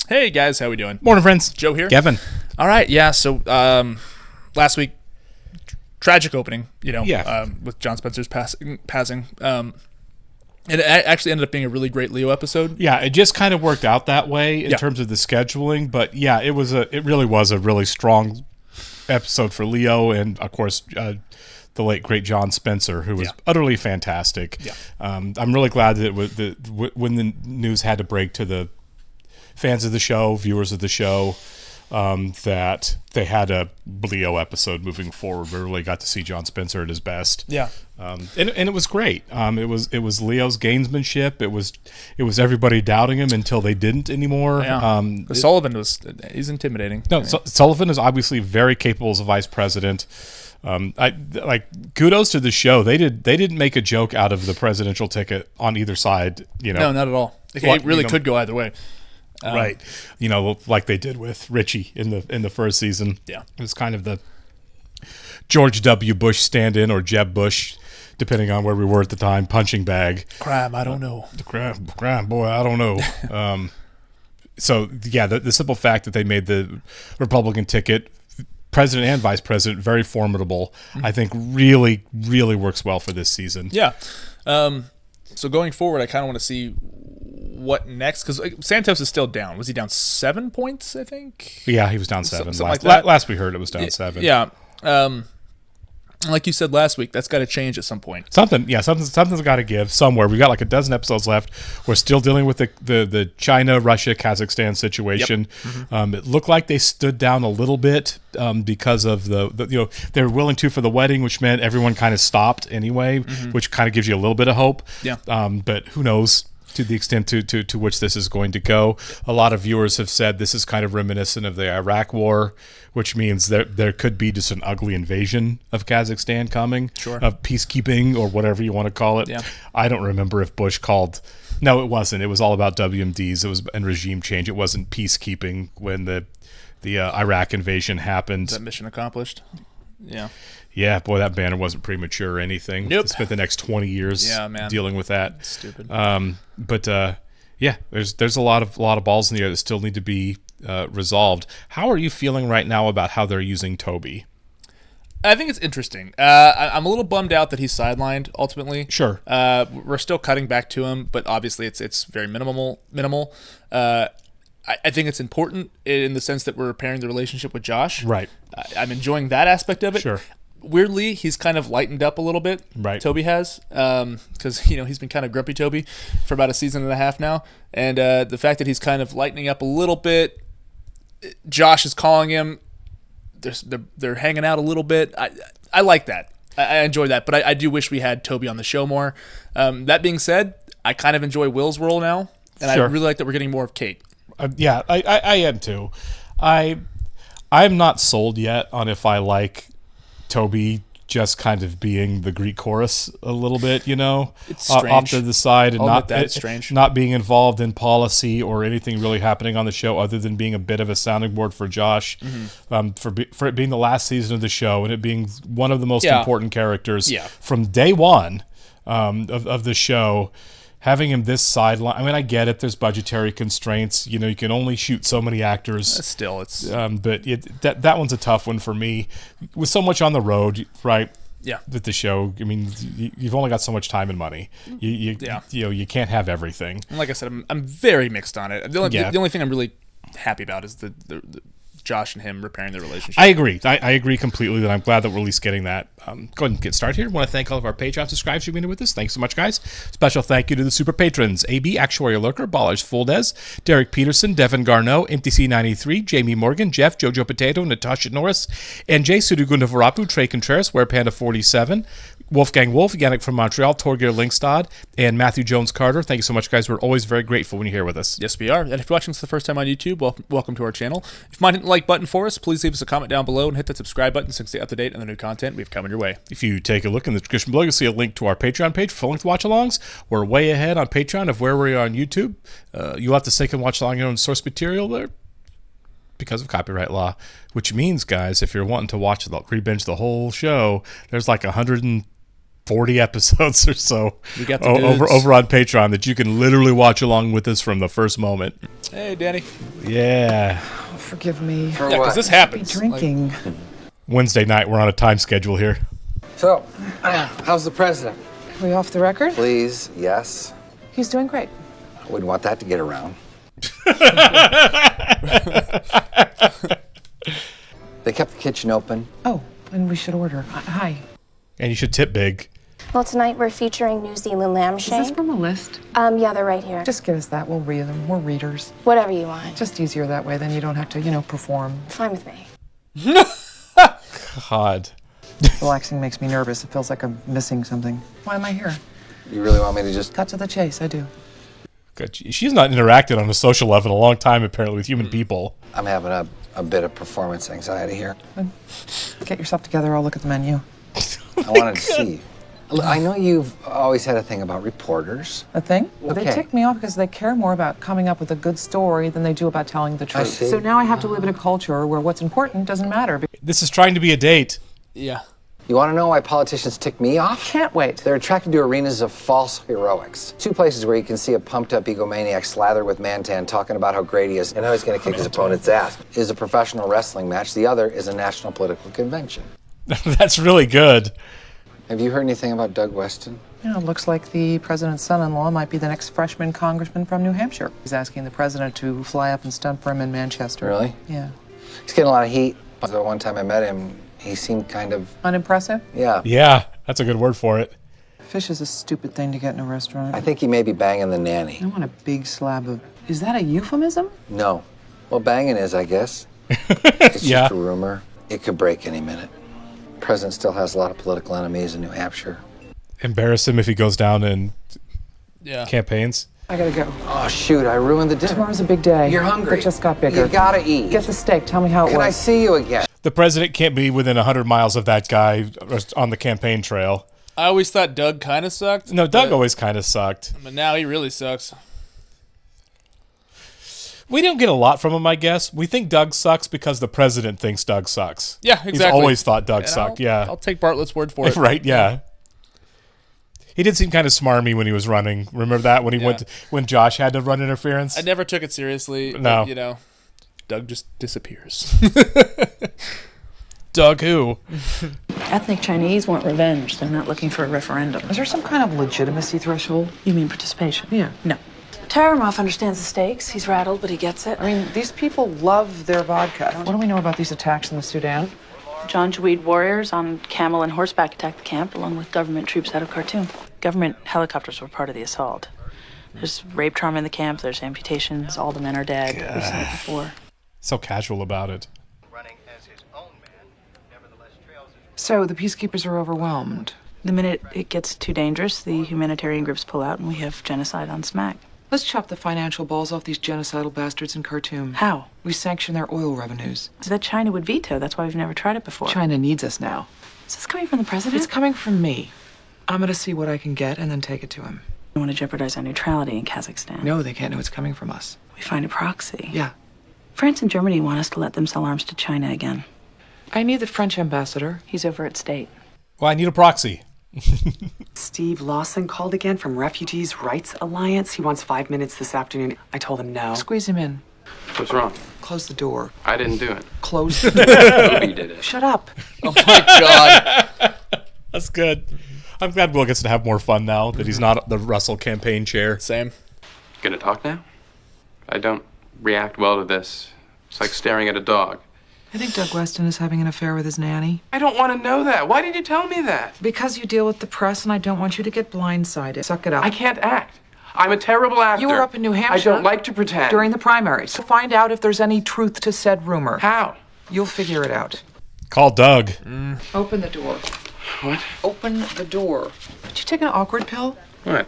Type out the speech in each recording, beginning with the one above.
Hey guys, how we doing? Morning, friends. Joe here. Kevin. All right, yeah. So last week, tragic opening. Yeah. With John Spencer's passing. It actually ended up being a really great Leo episode. Yeah, it just kind of worked out that way in terms of the scheduling, but yeah, it really was a really strong episode for Leo, and of course, the late great John Spencer, who was utterly fantastic. Yeah. I'm really glad that when the news had to break to the fans of the show, viewers of the show, that they had a Leo episode moving forward. We really got to see John Spencer at his best. Yeah. And it was great. It was Leo's gamesmanship. It was everybody doubting him until they didn't anymore. Yeah. Sullivan he's intimidating. No, Sullivan is obviously very capable as a vice president. Kudos to the show. They didn't make a joke out of the presidential ticket on either side. No, not at all. It really could go either way. Right. Like they did with Richie in the first season. Yeah. It was kind of the George W. Bush stand-in, or Jeb Bush, depending on where we were at the time, punching bag. Crime, I don't know. Crime, boy, I don't know. So, yeah, the simple fact that they made the Republican ticket, president and vice president, very formidable, I think really, really works well for this season. Yeah. So going forward, I kind of want to see what next, because Santos is still down. Was he down 7 points, I think? Yeah, he was down 7. Something like that. Last we heard it was down 7. Yeah. Like you said last week, that's got to change at some point. Something's got to give somewhere. We got like a dozen episodes left. We're still dealing with the China, Russia, Kazakhstan situation. Yep. Mm-hmm. It looked like they stood down a little bit because of the they were willing to for the wedding, which meant everyone kind of stopped anyway, which kind of gives you a little bit of hope. Yeah. But who knows to the extent to which this is going to go. A lot of viewers have said this is kind of reminiscent of the Iraq War, which means there could be just an ugly invasion of Kazakhstan coming, of peacekeeping or whatever you want to call it. Yeah. I don't remember if Bush called. No, it wasn't. It was all about WMDs. It was and regime change. It wasn't peacekeeping when the Iraq invasion happened. Is that mission accomplished? Yeah. Yeah, boy, that banner wasn't premature or anything. Nope. Spent the next 20 years dealing with that. That's stupid. There's a lot of balls in the air that still need to be resolved. How are you feeling right now about how they're using Toby? I think it's interesting. I'm a little bummed out that he's sidelined ultimately. Sure. We're still cutting back to him, but obviously it's very minimal. I think it's important in the sense that we're repairing the relationship with Josh. Right. I'm enjoying that aspect of it. Sure. Weirdly, he's kind of lightened up a little bit. Right. Toby has, because he's been kind of grumpy Toby for about a season and a half now, and the fact that he's kind of lightening up a little bit. Josh is calling him. They're hanging out a little bit. I like that. I enjoy that, but I do wish we had Toby on the show more. That being said, I kind of enjoy Will's role now, and I really like that we're getting more of Kate. I am too. I'm not sold yet on if I like Toby just kind of being the Greek chorus a little bit, It's strange. Off to the side and it's strange. not being involved in policy or anything really happening on the show other than being a bit of a sounding board for Josh, for it being the last season of the show and it being one of the most important characters from day one of the show. Having him this sideline, I mean, I get it. There's budgetary constraints. You can only shoot so many actors. Still, it's but that one's a tough one for me. With so much on the road, right? Yeah. With the show, I mean, you've only got so much time and money. You can't have everything. And like I said, I'm very mixed on it. The only thing I'm really happy about is the Josh and him repairing their relationship. I agree. I agree completely that I'm glad that we're at least getting that. Go ahead and get started here. I want to thank all of our Patreon subscribers for being with us. Thanks so much, guys. Special thank you to the super patrons: AB, Actuarial Lurker, Ballers Fuldez, Derek Peterson, Devin Garneau, MTC93, Jamie Morgan, Jeff, Jojo Potato, Natasha Norris, and Jay Sudugunda Varapu, Trey Contreras, WearPanda47, Wolfgang Wolf, Yannick from Montreal, Torgeir Linkstad, and Matthew Jones Carter. Thank you so much, guys. We're always very grateful when you're here with us. Yes, we are. And if you're watching this the first time on YouTube, welcome to our channel. If you mind hitting the like button for us, please leave us a comment down below and hit that subscribe button so you can stay up to date on the new content we've coming your way. If you take a look in the description below, you'll see a link to our Patreon page for full-length watch-alongs. We're way ahead on Patreon of where we are on YouTube. You'll have to sync and watch along your own source material there because of copyright law, which means, guys, if you're wanting to binge the whole show, there's like 100 40 episodes or so We got the dudes. over on Patreon that you can literally watch along with us from the first moment. Hey, Danny. Yeah. Forgive me. For Yeah, what? because this Be happens. drinking. Wednesday night, we're on a time schedule here. So, how's the president? Are we off the record? Please, yes. He's doing great. I wouldn't want that to get around. They kept the kitchen open. Oh, and we should order. Hi. And you should tip big. Well, tonight we're featuring New Zealand lamb Is this shank. from a list? Yeah, they're right here. Just give us that. We'll read them. We're readers. Whatever you want. Just easier that way. Then you don't have to, perform. Fine with me. God. Relaxing makes me nervous. It feels like I'm missing something. Why am I here? You really want me to just... Cut to the chase. I do. Good. She's not interacted on a social level in a long time, apparently, with human people. I'm having a bit of performance anxiety here. Get yourself together. I'll look at the menu. I wanted to see you. Look, I know you've always had a thing about reporters. A thing? They Okay. tick me off because they care more about coming up with a good story than they do about telling the truth. see. So now I have to live in a culture where what's important doesn't matter. This is trying to be a date. Yeah. You want to know why politicians tick me off? Can't wait. They're attracted to arenas of false heroics. Two places where you can see a pumped-up egomaniac slathered with Mantan talking about how great he is and how he's going to kick his opponent's ass is a professional wrestling match. The other is a national political convention. That's really good. Have you heard anything about Doug Weston? It looks like the president's son-in-law might be the next freshman congressman from New Hampshire. He's asking the president to fly up and stunt for him in Manchester. Really? Yeah. He's getting a lot of heat. The one time I met him, he seemed kind of, Unimpressive? yeah. Yeah, that's a good word for it. Fish is a stupid thing to get in a restaurant. I think he may be banging the nanny. I want a big slab of... Is that a euphemism? No. Well, banging is, I guess. It's Yeah. just a rumor. It could break any minute. The president still has a lot of political enemies in New Hampshire. Embarrass him if he goes down in Yeah. campaigns. I gotta go. Oh, shoot, I ruined the dinner. Tomorrow's a big day. You're hungry. It just got bigger. You gotta eat. Get the steak. Tell me how it Can I was. see you again? The president can't be within 100 miles of that guy on the campaign trail. I always thought Doug kind of sucked. No, Doug always kind of sucked. But now he really sucks. We don't get a lot from him, I guess. We think Doug sucks because the president thinks Doug sucks. Yeah, exactly. He's always thought Doug And sucked, I'll- yeah. I'll take Bartlett's word for it. Right, yeah. He did seem kind of smarmy when he was running. Remember that when he Yeah. when Josh had to run interference? I never took it seriously. No. But, Doug just disappears. Doug who? Ethnic Chinese want revenge. They're not looking for a referendum. Is there some kind of legitimacy threshold? You mean participation? Yeah. No. Taramov understands the stakes. He's rattled, but he gets it. I mean, these people love their vodka. What do we know about these attacks in the Sudan? Janjaweed warriors on camel and horseback attacked the camp, along with government troops out of Khartoum. Government helicopters were part of the assault. There's rape trauma in the camp. There's amputations. All the men are dead. We've seen it before. So casual about it. So the peacekeepers are overwhelmed. The minute it gets too dangerous, the humanitarian groups pull out, and we have genocide on smack. Let's chop the financial balls off these genocidal bastards in Khartoum. How? We sanction their oil revenues. That China would veto. That's why we've never tried it before. China needs us now. Is this coming from the president? It's coming from me. I'm gonna see what I can get and then take it to him. We want to jeopardize our neutrality in Kazakhstan. No, they can't know it's coming from us. We find a proxy. Yeah. France and Germany want us to let them sell arms to China again. I need the French ambassador. He's over at state. Well, I need a proxy. Steve Lawson called again from Refugees Rights Alliance. He wants 5 minutes this afternoon. I told him no. Squeeze him in. What's wrong? Close the door. I didn't do it. Close the door. Toby did it. Shut up. Oh my God. That's good. I'm glad Will gets to have more fun now that he's not the Russell campaign chair. Same. Gonna talk now? I don't react well to this. It's like staring at a dog. I think Doug Weston is having an affair with his nanny. I don't want to know that. Why did you tell me that? Because you deal with the press and I don't want you to get blindsided. Suck it up. I can't act. I'm a terrible actor. You were up in New Hampshire. I don't like to pretend. During the primaries. So find out if there's any truth to said rumor. How? You'll figure it out. Call Doug. Open the door. What? Open the door. Did you take an awkward pill? What?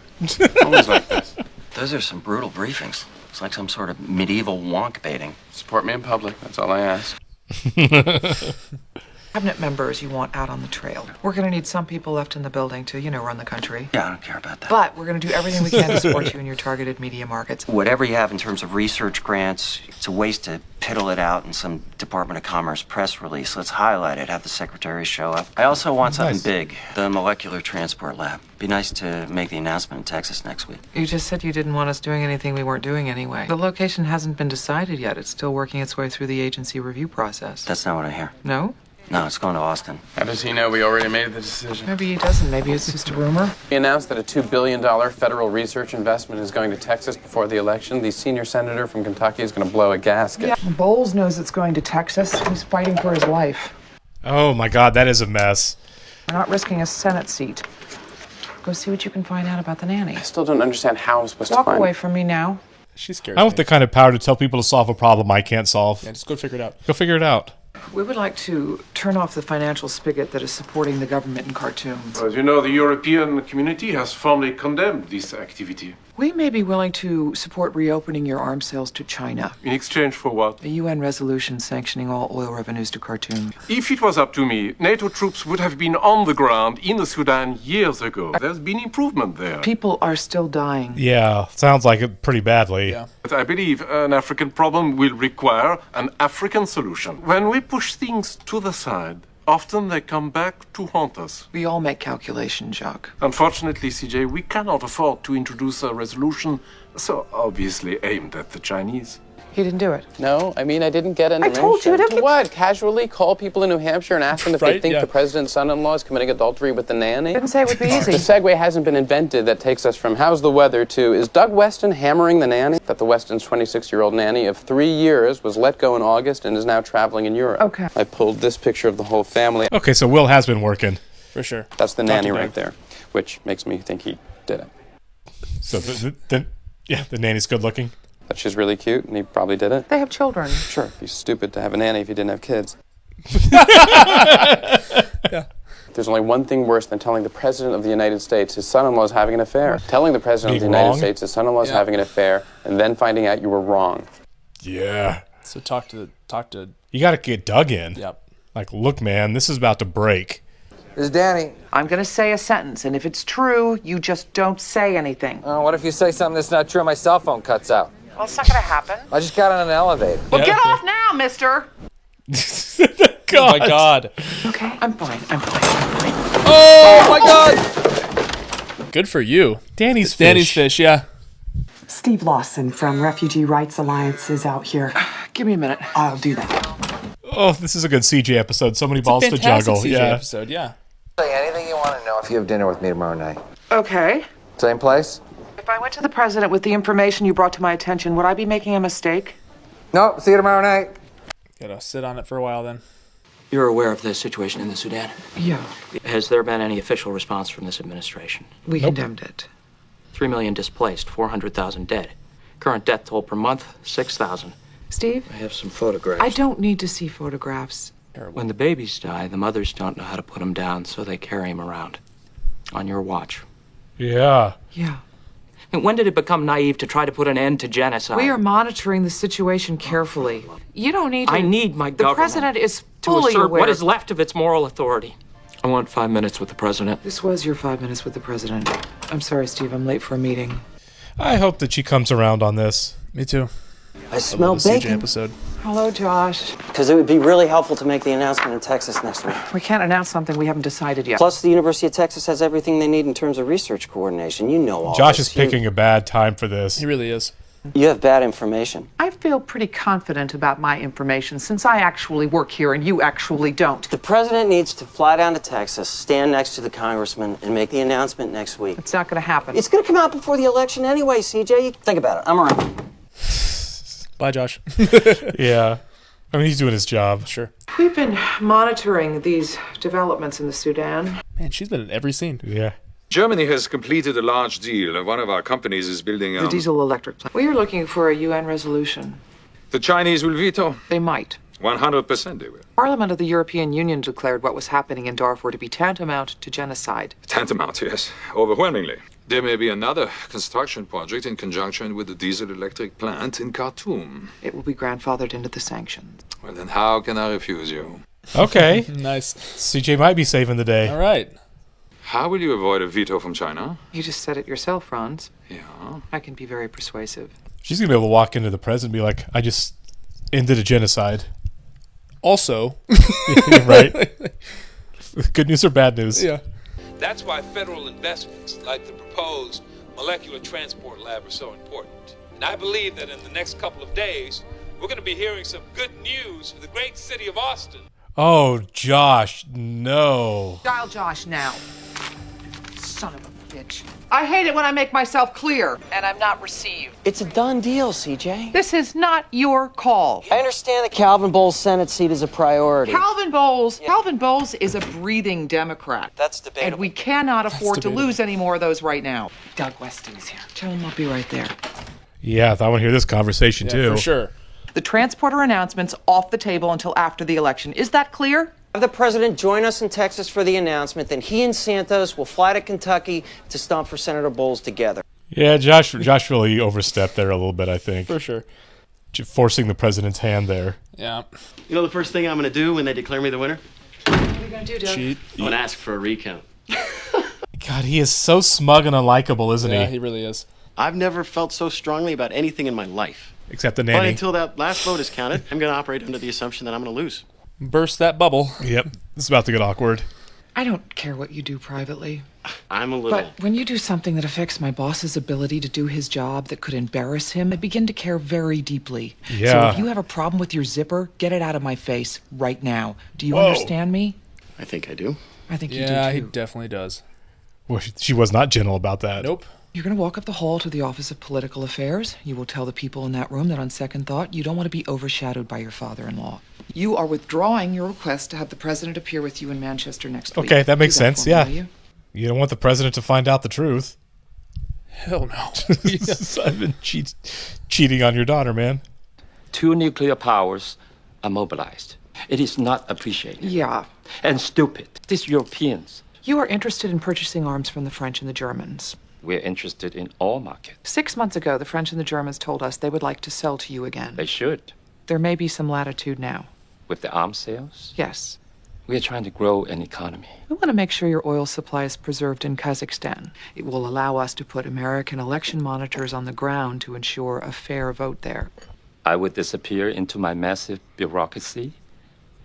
Always like this. Those are some brutal briefings. It's like some sort of medieval wonk baiting. Support me in public. That's all I ask. Cabinet members you want out on the trail. We're going to need some people left in the building to, run the country. Yeah, I don't care about that. But we're going to do everything we can to support you in your targeted media markets. Whatever you have in terms of research grants, it's a waste to tittle it out in some Department of Commerce press release. Let's highlight it, have the secretary show up. I also want something big, the molecular transport lab. Be nice to make the announcement in Texas next week. You just said you didn't want us doing anything we weren't doing anyway. The location hasn't been decided yet. It's still working its way through the agency review process. That's not what I hear. No? No, it's going to Austin. How does he know we already made the decision? Maybe he doesn't. Maybe it's just a rumor. He announced that a $2 billion federal research investment is going to Texas before the election. The senior senator from Kentucky is going to blow a gasket. Yeah, Bowles knows it's going to Texas. He's fighting for his life. Oh my God, that is a mess. We're not risking a Senate seat. Go see what you can find out about the nanny. I still don't understand how I'm supposed Walk to find away from me now. She scares I me. have the kind of power to tell people to solve a problem I can't solve. Yeah, just go figure it out. Go figure it out. We would like to turn off the financial spigot that is supporting the government in Khartoum. As you know, the European community has firmly condemned this activity. We may be willing to support reopening your arms sales to China. In exchange for what? A UN resolution sanctioning all oil revenues to Khartoum. If it was up to me, NATO troops would have been on the ground in the Sudan years ago. There's been improvement there. People are still dying. Yeah, sounds like it pretty badly. Yeah. But I believe an African problem will require an African solution. When we push things to the side, often they come back to haunt us. We all make calculations, Jacques. Unfortunately, CJ, we cannot afford to introduce a resolution so obviously aimed at the Chinese. He didn't do it. No, I mean, I didn't get an I told you to what? Casually call people in New Hampshire and ask them if they Right, think yeah. the president's son-in-law is committing adultery with the nanny? Didn't say it would be easy. The segue hasn't been invented that takes us from how's the weather to is Doug Weston hammering the nanny? That the Weston's 26-year-old nanny of 3 years was let go in August and is now traveling in Europe. Okay. I pulled this picture of the whole family. Okay, so Will has been working. For sure. That's the nanny Doug. right there, which makes me think he did it. So the nanny's good looking. That she's really cute and he probably did it. They have children. Sure, it'd be stupid to have a nanny if he didn't have kids. Yeah. There's only one thing worse than telling the President of the United States his son-in-law is having an affair. Telling the President of the Being United wrong? States his son-in-law is Yeah. having an affair, and then finding out you were wrong. Yeah. So talk to. You got to get Doug in. Yep. Like, look, man, this is about to break. This is Danny. I'm going to say a sentence, and if it's true, you just don't say anything. Oh, what if you say something that's not true and my cell phone cuts out? Well, it's not going to happen. I just got on an elevator. Well, get off now, mister. Oh my God. Okay, I'm fine. Oh my God. Good for you. Danny's fish. Danny's fish. Yeah. Steve Lawson from Refugee Rights Alliance is out here. Give me a minute. I'll do that. Oh, this is a good CJ episode. So many balls to Fantastic juggle. CJ Yeah. episode. Yeah. Say anything you want to know if you have dinner with me tomorrow night. Okay. Same place? If I went to the president with the information you brought to my attention, would I be making a mistake? Nope, see you tomorrow night. Gotta sit on it for a while then. You're aware of the situation in the Sudan? Yeah. Has there been any official response from this administration? We condemned it. 3 million displaced, 400,000 dead. Current death toll per month, 6,000. Steve, I have some photographs. I don't need to see photographs. When the babies die, the mothers don't know how to put them down, so they carry them around. On your watch. Yeah. Yeah. And when did it become naive to try to put an end to genocide? We are monitoring the situation carefully. You don't need to. I need my The government president is to fully assert aware. what is left of its moral authority. I want 5 minutes with the president. This was your 5 minutes with the president. I'm sorry, Steve. I'm late for a meeting. I hope that she comes around on this. Me too. I smell The CJ bacon. episode. Hello, Josh. Because it would be really helpful to make the announcement in Texas next week. We can't announce something we haven't decided yet. Plus, the University of Texas has everything they need in terms of research coordination. You know all Josh this. is picking a bad time for this. He really is. You have bad information. I feel pretty confident about my information since I actually work here and you actually don't. The president needs to fly down to Texas, stand next to the congressman, and make the announcement next week. It's not going to happen. It's going to come out before the election anyway, CJ. Think about it. I'm around. Bye, Josh. Yeah. I mean, he's doing his job. Sure. We've been monitoring these developments in the Sudan. Man, she's been in every scene. Yeah. Germany has completed a large deal, and one of our companies is building The diesel electric plant. We are looking for a UN resolution. The Chinese will veto. They might. 100% they will. Parliament of the European Union declared what was happening in Darfur to be tantamount to genocide. Tantamount, yes. Overwhelmingly. There may be another construction project in conjunction with the diesel electric plant in Khartoum. It will be grandfathered into the sanctions. Well, then how can I refuse you? Okay. Nice. CJ might be saving the day. All right. How will you avoid a veto from China? You just said it yourself, Franz. Yeah. I can be very persuasive. She's going to be able to walk into the president and be like, I just Ended a genocide. Also, right? Good news or bad news? Yeah. That's why federal investments like the proposed molecular transport lab are so important. And I believe that in the next couple of days, we're going to be hearing some good news for the great city of Austin. Oh, Josh, no. Dial Josh now. Son of a bitch. I hate it when I make myself clear and I'm not received. It's a done deal, CJ. This is not your call. I understand that Calvin Bowles' Senate seat is a priority. Calvin Bowles is a breathing Democrat. That's debatable. And we cannot afford to lose any more of those right now. Doug Weston is here. Tell him I'll be right there. Yeah, I want to hear this conversation too. For sure. The transporter announcement's off the table until after the election. Is that clear? Have the president join us in Texas for the announcement, then he and Santos will fly to Kentucky to stomp for Senator Bowles together. Yeah, Josh really overstepped there a little bit, I think. For sure. Forcing the president's hand there. Yeah. You know the first thing I'm going to do when they declare me the winner? What are you going to do, Doug? Cheat. I'm going to ask for a recount. God, he is so smug and unlikable, isn't Yeah, he? he really is. I've never felt so strongly about anything in my life. Except the But nanny. until that last vote is counted, I'm going to operate under the assumption that I'm going to lose. Burst that bubble. Yep. This is about to get awkward. I don't care what you do privately. I'm a little... But when you do something that affects my boss's ability to do his job that could embarrass him, I begin to care very deeply. Yeah. So if you have a problem with your zipper, get it out of my face right now. Do you Whoa. understand me? I think I do. I think you do Yeah, too. he definitely does. Well, she was not gentle about that. Nope. You're going to walk up the hall to the Office of Political Affairs. You will tell the people in that room that on second thought, you don't want to be overshadowed by your father-in-law. You are withdrawing your request to have the president appear with you in Manchester next week. Okay, that makes Do sense. for me, Yeah. will you? You don't want the president to find out the truth. Hell no. I've been cheating on your daughter, man. 2 nuclear powers are mobilized. It is not appreciated. Yeah. And stupid. These Europeans, You are interested in purchasing arms from the French and the Germans. we're interested in all markets. 6 months ago, the French and the Germans told us they would like to sell to you again. They should. There may be some latitude now. With the arms sales, Yes. we are trying to grow an economy. We want to make sure your oil supply is preserved in Kazakhstan. It will allow us to put American election monitors on the ground to ensure a fair vote there. I would disappear into my massive bureaucracy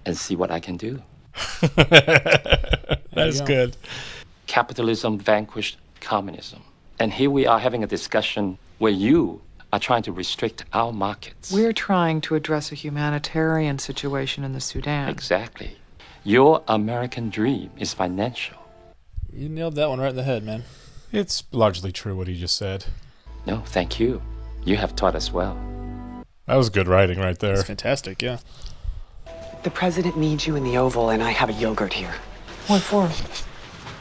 and see what I can do. That is good. Capitalism vanquished communism. And here we are having a discussion where you are trying to restrict our markets. We're trying to address a humanitarian situation in the Sudan. Exactly. Your American dream is financial. You nailed that one right in the head, man. It's largely true what he just said. No, thank you. You have taught us well. That was good writing right there. It's fantastic, yeah. The president needs you in the Oval, and I have a yogurt here. What for?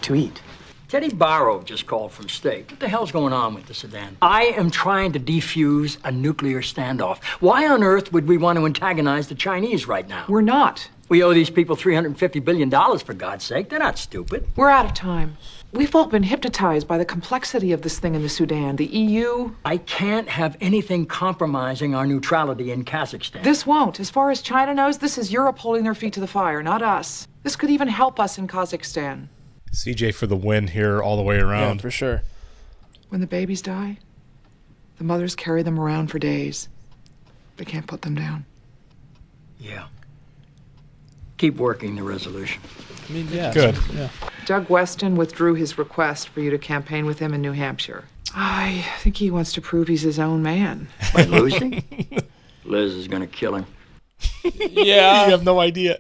To eat. Teddy Barrow just called from state. What the hell's going on with the Sudan? I am trying to defuse a nuclear standoff. Why on earth would we want to antagonize the Chinese right now? We're not. We owe these people $350 billion, for God's sake. They're not stupid. We're out of time. We've all been hypnotized by the complexity of this thing in the Sudan. The EU... I can't have anything compromising our neutrality in Kazakhstan. This won't. As far as China knows, this is Europe holding their feet to the fire, not us. This could even help us in Kazakhstan. CJ for the win here all the way around. Yeah, for sure. When the babies die, the mothers carry them around for days. They can't put them down. Yeah. Keep working the resolution. I mean, yeah. Good. Yeah. Doug Weston withdrew his request for you to campaign with him in New Hampshire. I think he wants to prove he's his own man. By losing? Liz is gonna kill him. Yeah. You have no idea.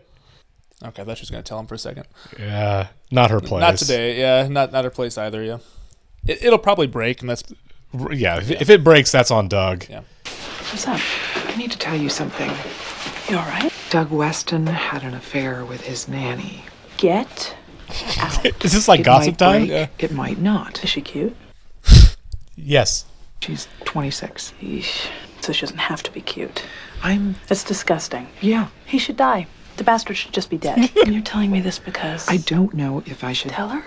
Okay, I thought she was going to tell him for a second. Yeah, not her place. Not today. Yeah, not her place either, yeah. It'll probably break, and that's... Yeah, if it breaks, that's on Doug. Yeah. What's up? I need to tell you something. You all right? Doug Weston had an affair with his nanny. Get out. Is this like It gossip might time? break, Yeah. It might not. Is she cute? Yes. She's 26. Yeesh. So she doesn't have to be cute. I'm... It's disgusting. Yeah. He should die. The bastard should just be dead. And you're telling me this because... I don't know if I should... Tell her?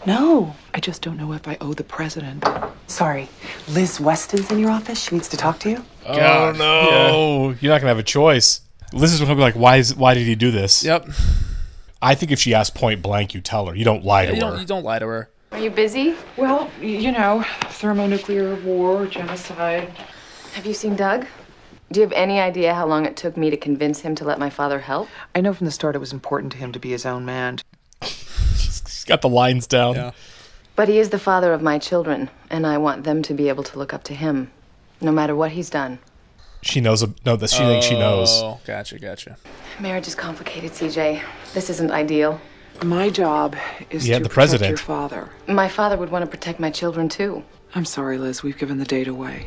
No. I just don't know if I owe the president. Sorry, Liz Weston's in your office. She needs to talk to you. Oh, no. You're not going to have a choice. Liz is going to be like, why did he do this? Yep. I think if she asks point blank, you tell her. You don't lie to her. You don't lie to her. Are you busy? Well, you know, thermonuclear war, genocide. Have you seen Doug? Do you have any idea how long it took me to convince him to let my father help? I know from the start it was important to him to be his own man. She's got the lines down. Yeah. But he is the father of my children, and I want them to be able to look up to him, no matter what he's done. She knows. No, that she thinks she knows. Oh, gotcha. Marriage is complicated, CJ. This isn't ideal. My job is to the protect president. your father. My father would want to protect my children, too. I'm sorry, Liz. We've given the date away.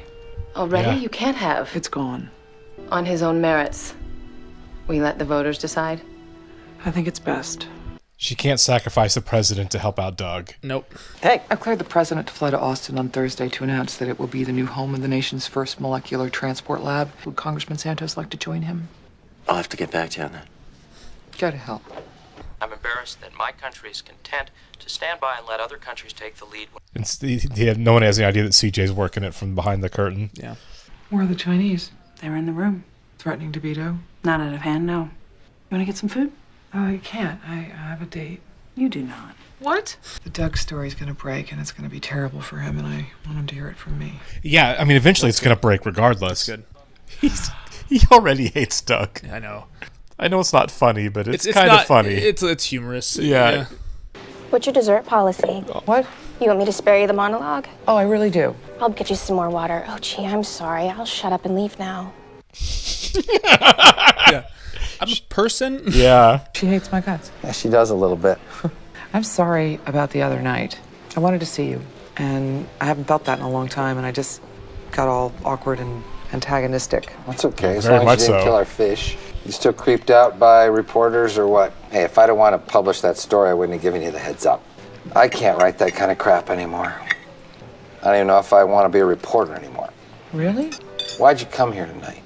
Already? Yeah. You can't have. It's gone. On his own merits. We let the voters decide? I think it's best. She can't sacrifice the president to help out Doug. Nope. Hey, I cleared the president to fly to Austin on Thursday to announce that it will be the new home of the nation's first molecular transport lab. Would Congressman Santos like to join him? I'll have to get back to you on that. Gotta help. I'm embarrassed that my country is content to stand by and let other countries take the lead. No one has any idea that CJ's working it from behind the curtain. Yeah. Where are the Chinese? They were in the room. Threatening to veto? Not out of hand, no. You want to get some food? Oh, I can't. I have a date. You do not. What? The Doug story's gonna break, and it's gonna be terrible for him, and I want him to hear it from me. Yeah, I mean, eventually it's going to break regardless. That's good. He already hates Doug. I know. I know it's not funny, but it's kind not of funny. It's humorous. Yeah. What's your dessert policy? What? You want me to spare you the monologue? Oh, I really do. I'll get you some more water. Oh, gee, I'm sorry. I'll shut up and leave now. Yeah. I'm a person. Yeah. She hates my guts. Yeah, she does a little bit. I'm sorry about the other night. I wanted to see you, and I haven't felt that in a long time, and I just got all awkward and antagonistic. That's okay, as Very long much as you didn't so. kill our fish. You still creeped out by reporters or what? Hey, if I didn't want to publish that story, I wouldn't have given you the heads up. I can't write that kind of crap anymore. I don't even know if I want to be a reporter anymore. Really? Why'd you come here tonight?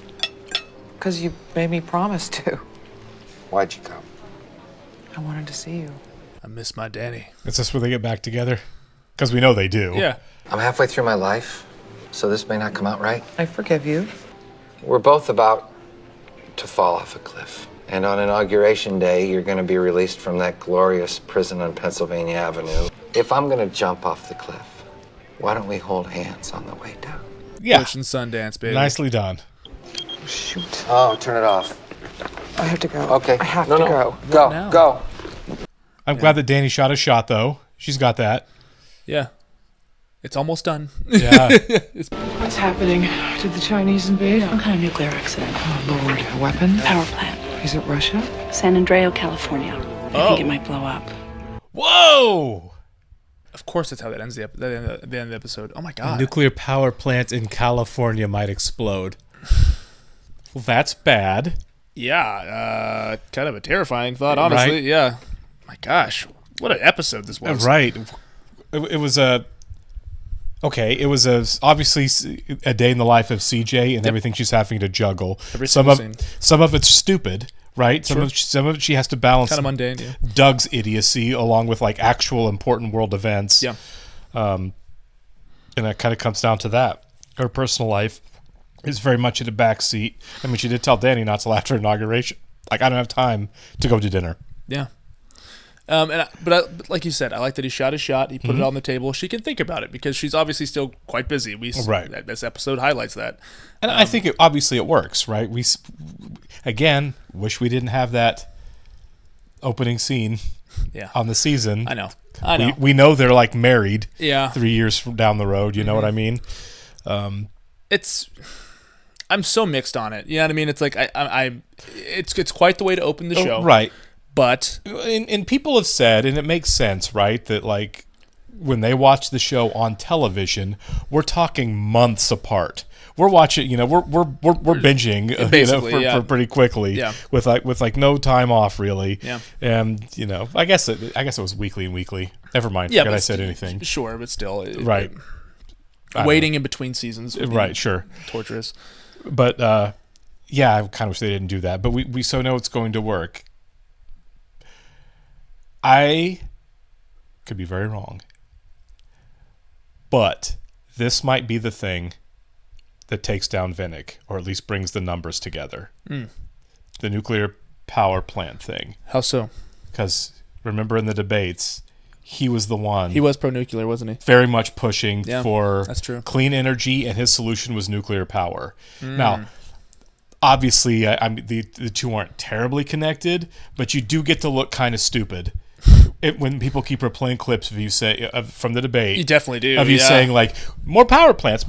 Because you made me promise to. Why'd you come? I wanted to see you. I miss my Danny. Is this where they get back together? Because we know they do. Yeah. I'm halfway through my life, so this may not come out right. I forgive you. We're both about to fall off a cliff. And on Inauguration Day, you're going to be released from that glorious prison on Pennsylvania Avenue. If I'm going to jump off the cliff, why don't we hold hands on the way down? Yeah. Bush and Sundance, baby. Nicely done. Shoot. Oh, turn it off. I have to go. Okay. I have No, to no. go. Go, now? go. I'm glad that Danny shot a shot, though. She's got that. Yeah. It's almost done. Yeah. What's happening? Did the Chinese invade? Some kind of nuclear accident. Oh, Lord. A weapon? Power plant. Is it Russia? San Andreo, California. I think it might blow up. Whoa! Of course, that's how that ends the end of the episode. Oh my A god. nuclear power plant in California might explode. Well, that's bad. Yeah. Kind of a terrifying thought, honestly. Right? Yeah. My gosh, what an episode this was. Right. It was a... Okay, it was obviously a day in the life of CJ and everything she's having to juggle. Every Some single of scene. some of it's stupid, right? Some of it she has to balance. Kind of mundane, yeah. Doug's idiocy along with like actual important world events. Yeah. And it kind of comes down to that. Her personal life is very much in the back seat. I mean, she did tell Danny not till after inauguration. Like, I don't have time to go to dinner. Yeah. But like you said, I like that he shot his shot. He put it on the table. She can think about it because she's obviously still quite busy. Right. This episode highlights that. And I think obviously it works, right? We, again, wish we didn't have that opening scene on the season. I know. We know they're like married 3 years from down the road. You know what I mean? I'm so mixed on it. You know what I mean? It's like it's quite the way to open the show. Right. But and people have said, and it makes sense, right, that like when they watch the show on television, we're talking months apart. We're watching, we're binging basically, for pretty quickly, with like no time off really. Yeah. And I guess it was weekly and weekly. Never mind. Yeah, forget I said anything. Sure, but still, right. Waiting in between seasons, would be right? Sure. Torturous. But I kind of wish they didn't do that. But we so know it's going to work. I could be very wrong, but this might be the thing that takes down Vinnick, or at least brings the numbers together. The nuclear power plant thing. How so? Because remember in the debates, he was the one. He was pro-nuclear, wasn't he? Very much pushing for that's true. clean energy, and his solution was nuclear power. Now, obviously, I mean, the two aren't terribly connected, but you do get to look kind of stupid when people keep replaying clips of you say from the debate. You definitely do. Of you saying like more power plants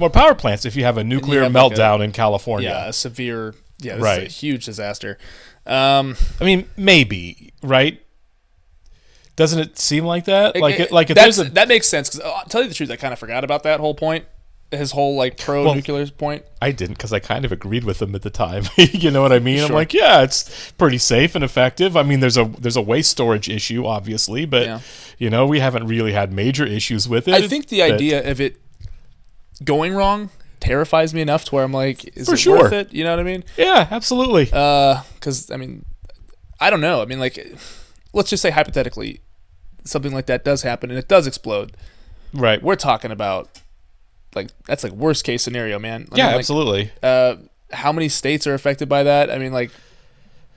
if you have a nuclear meltdown in California. Yeah, a severe. Yeah, this right. is a huge disaster. I mean, maybe, right? Doesn't it seem like that? That makes sense. Because I'll tell you the truth, I kind of forgot about that whole point. His whole like pro-nuclear point. I didn't, because I kind of agreed with him at the time. You know what I mean? Sure. I'm like, yeah, it's pretty safe and effective. I mean, there's a waste storage issue, obviously, but we haven't really had major issues with it. I think the idea of it going wrong terrifies me enough to where I'm like, is it worth it? You know what I mean? Yeah, absolutely. Because I mean, I don't know. I mean, like, let's just say hypothetically, something like that does happen and it does explode. Right. We're talking about like that's like worst case scenario, man. I mean, absolutely. How many states are affected by that? I mean, like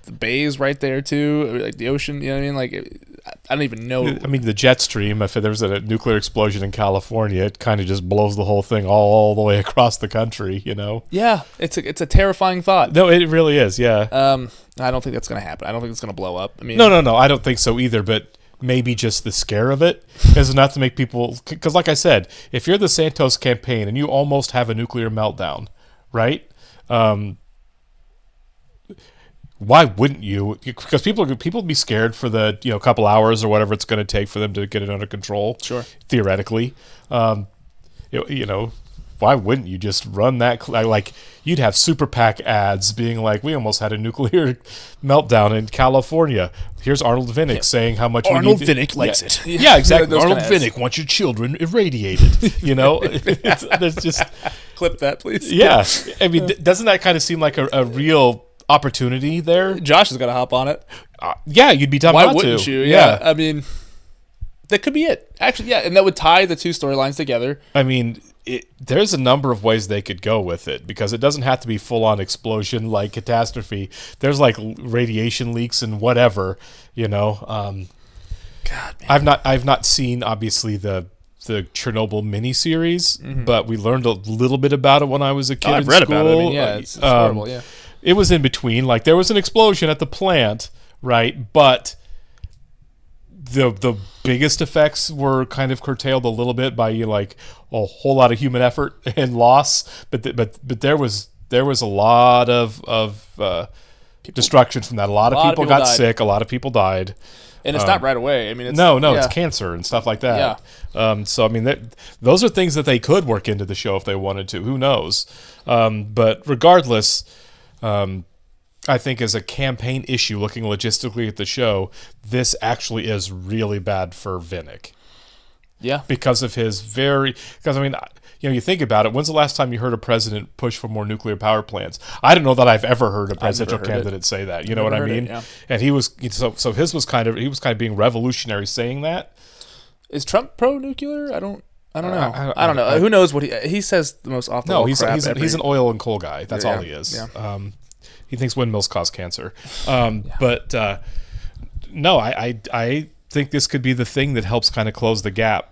the bay's right there too, like the ocean. You know what I mean? Like I don't even know. I mean, the jet stream. If there was a nuclear explosion in California, it kind of just blows the whole thing all the way across the country. You know? Yeah, it's a terrifying thought. No, it really is. Yeah. I don't think that's gonna happen. I don't think it's gonna blow up. I mean, no. I don't think so either. But maybe just the scare of it is enough to make people. Because, like I said, if you're the Santos campaign and you almost have a nuclear meltdown, right? Why wouldn't you? Because people would be scared for the couple hours or whatever it's going to take for them to get it under control. Sure. Theoretically, why wouldn't you just run that? Like you'd have super PAC ads being like, "We almost had a nuclear meltdown in California. Here's Arnold Vinnick saying how much Arnold Vinnick likes it." Yeah, exactly. Arnold Vinnick wants your children irradiated. There's just clip that, please. Yeah, I mean, doesn't that kind of seem like a real opportunity there? Josh is gonna hop on it. Yeah, you'd be dumb Why not wouldn't to. you? Yeah, I mean, that could be it. Actually, yeah, and that would tie the two storylines together. I mean, there's a number of ways they could go with it because it doesn't have to be full-on explosion like catastrophe. There's like radiation leaks and whatever. God, man. I've not seen obviously the Chernobyl miniseries, but we learned a little bit about it when I was a kid. I've read about it. I mean, yeah, it's horrible. Yeah. It was in between. Like there was an explosion at the plant, right? But the biggest effects were kind of curtailed a little bit by like a whole lot of human effort and loss. But there was a lot of destruction from that. A lot of people got sick. A lot of people died. And it's not right away. I mean, it's, it's cancer and stuff like that. Yeah. So I mean, those are things that they could work into the show if they wanted to. Who knows? But regardless. I think as a campaign issue, looking logistically at the show, this actually is really bad for Vinnick. Yeah. Because of I mean, you think about it. When's the last time you heard a president push for more nuclear power plants? I don't know that I've ever heard a presidential candidate say that. You know what I mean? Yeah. And he was so his was kind of being revolutionary saying that. Is Trump pro-nuclear? I don't know. I don't know. Who knows what he says the most off the wall crap. He's an oil and coal guy. That's all he is. Yeah. He thinks windmills cause cancer. But no, I think this could be the thing that helps kind of close the gap,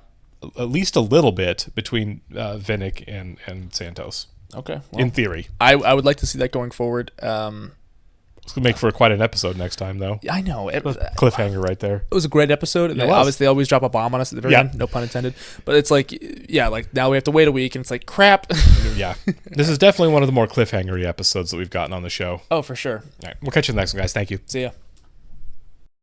at least a little bit, between Vinnick and Santos. Okay. Well, in theory. I would like to see that going forward. It's going to make for quite an episode next time, though. I know. Cliffhanger right there. It was a great episode. And obviously, they always drop a bomb on us at the very end. No pun intended. But it's like, like now we have to wait a week, and it's like, crap. Yeah. This is definitely one of the more cliffhangery episodes that we've gotten on the show. Oh, for sure. All right. We'll catch you in the next one, guys. Thank you. See ya.